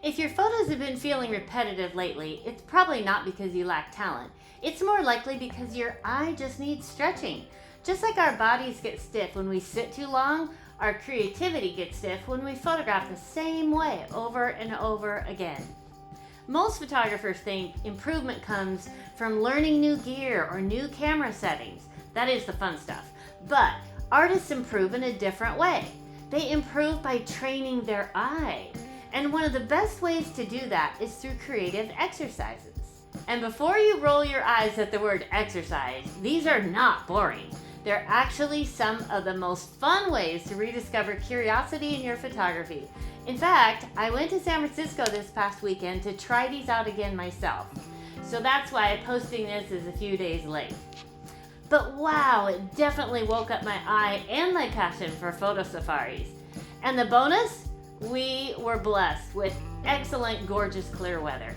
If your photos have been feeling repetitive lately, it's probably not because you lack talent. It's more likely because your eye just needs stretching. Just like our bodies get stiff when we sit too long, our creativity gets stiff when we photograph the same way over and over again. Most photographers think improvement comes from learning new gear or new camera settings. That is the fun stuff. But artists improve in a different way. They improve by training their eye. And one of the best ways to do that is through creative exercises. And before you roll your eyes at the word exercise, these are not boring. They're actually some of the most fun ways to rediscover curiosity in your photography. In fact, I went to San Francisco this past weekend to try these out again myself. So that's why posting this is a few days late. But wow, it definitely woke up my eye and my passion for photo safaris. And the bonus? We were blessed with excellent, gorgeous, clear weather.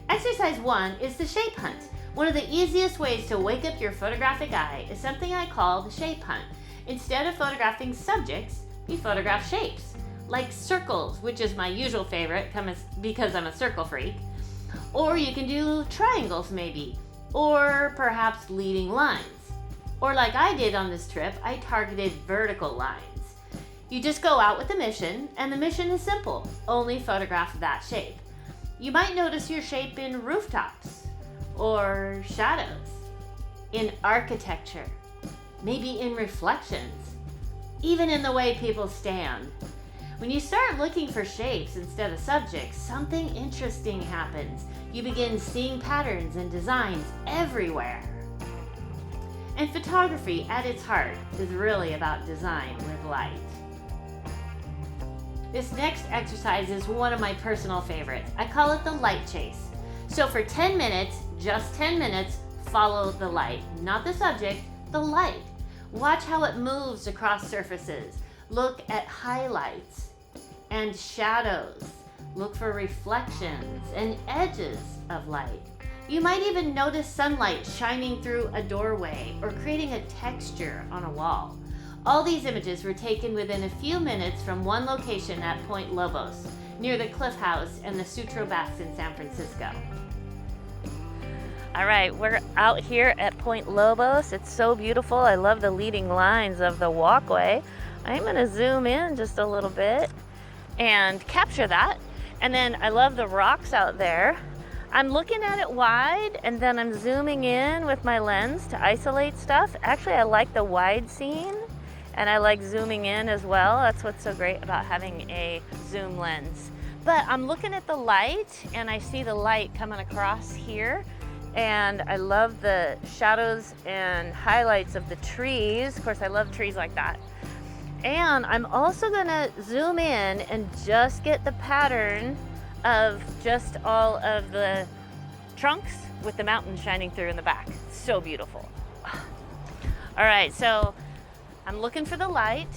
Exercise 1 is the shape hunt. One of the easiest ways to wake up your photographic eye is something I call the shape hunt. Instead of photographing subjects, you photograph shapes, like circles, which is my usual favorite because I'm a circle freak. Or you can do triangles maybe, or perhaps leading lines. Or like I did on this trip, I targeted vertical lines. You just go out with a mission, and the mission is simple. Only photograph that shape. You might notice your shape in rooftops, or shadows, in architecture, maybe in reflections, even in the way people stand. When you start looking for shapes instead of subjects, something interesting happens. You begin seeing patterns and designs everywhere. And photography, at its heart, is really about design with light. This next exercise is one of my personal favorites. I call it the light chase. So for 10 minutes, just 10 minutes, follow the light. Not the subject, the light. Watch how it moves across surfaces. Look at highlights and shadows. Look for reflections and edges of light. You might even notice sunlight shining through a doorway or creating a texture on a wall. All these images were taken within a few minutes from one location at Point Lobos, near the Cliff House and the Sutro baths in San Francisco. All right, we're out here at Point Lobos. It's so beautiful. I love the leading lines of the walkway. I'm gonna zoom in just a little bit and capture that. And then I love the rocks out there. I'm looking at it wide and then I'm zooming in with my lens to isolate stuff. Actually, I like the wide scene and I like zooming in as well. That's what's so great about having a zoom lens. But I'm looking at the light and I see the light coming across here. And I love the shadows and highlights of the trees. Of course, I love trees like that. And I'm also gonna zoom in and just get the pattern of just all of the trunks with the mountain shining through in the back. So beautiful. All right, so I'm looking for the light.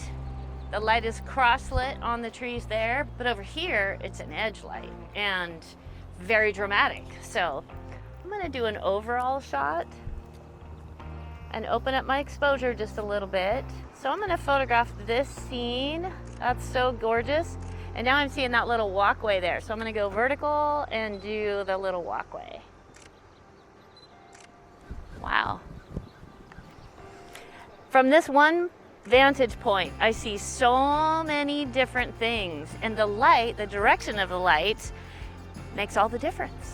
The light is cross-lit on the trees there, but over here, it's an edge light and very dramatic. So I'm gonna do an overall shot and open up my exposure just a little bit. So I'm gonna photograph this scene. That's so gorgeous. And now I'm seeing that little walkway there. So I'm gonna go vertical and do the little walkway. Wow. From this one vantage point, I see so many different things. And the light, the direction of the light, makes all the difference.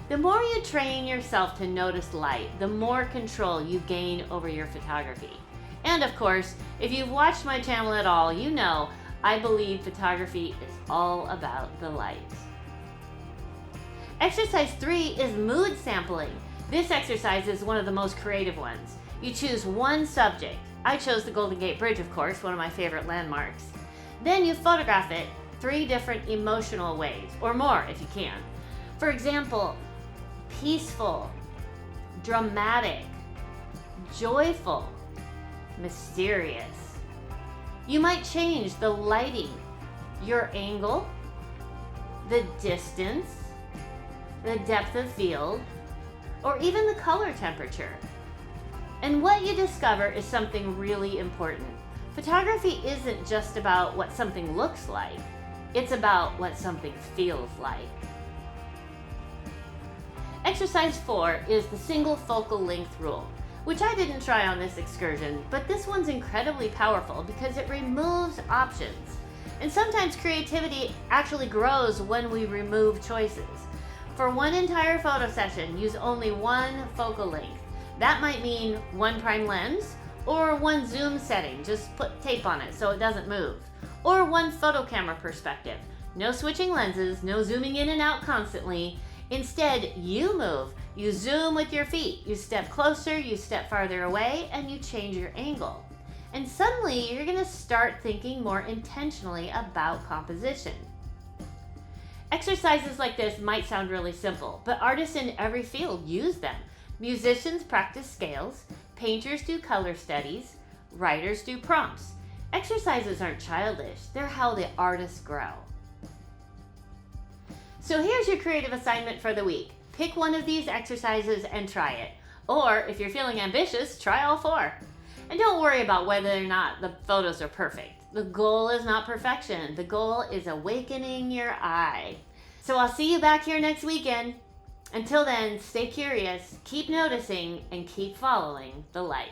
The more you train yourself to notice light, the more control you gain over your photography. And of course, if you've watched my channel at all, you know I believe photography is all about the light. Exercise 3 is mood sampling. This exercise is one of the most creative ones. You choose one subject. I chose the Golden Gate Bridge, of course, one of my favorite landmarks. Then you photograph it 3 different emotional ways, or more if you can. For example, peaceful, dramatic, joyful, mysterious. You might change the lighting, your angle, the distance, the depth of field, or even the color temperature. And what you discover is something really important. Photography isn't just about what something looks like. It's about what something feels like. Exercise 4 is the single focal length rule, which I didn't try on this excursion, but this one's incredibly powerful because it removes options. And sometimes creativity actually grows when we remove choices. For one entire photo session, use only one focal length. That might mean one prime lens, or one zoom setting, just put tape on it so it doesn't move. Or one photo camera perspective. No switching lenses, no zooming in and out constantly. Instead, you move. You zoom with your feet. You step closer, you step farther away, and you change your angle. And suddenly, you're going to start thinking more intentionally about composition. Exercises like this might sound really simple, but artists in every field use them. Musicians practice scales, painters do color studies, writers do prompts. Exercises aren't childish, they're how the artists grow. So here's your creative assignment for the week. Pick one of these exercises and try it. Or if you're feeling ambitious, try all 4. And don't worry about whether or not the photos are perfect. The goal is not perfection. The goal is awakening your eye. So I'll see you back here next weekend. Until then, stay curious, keep noticing, and keep following the light.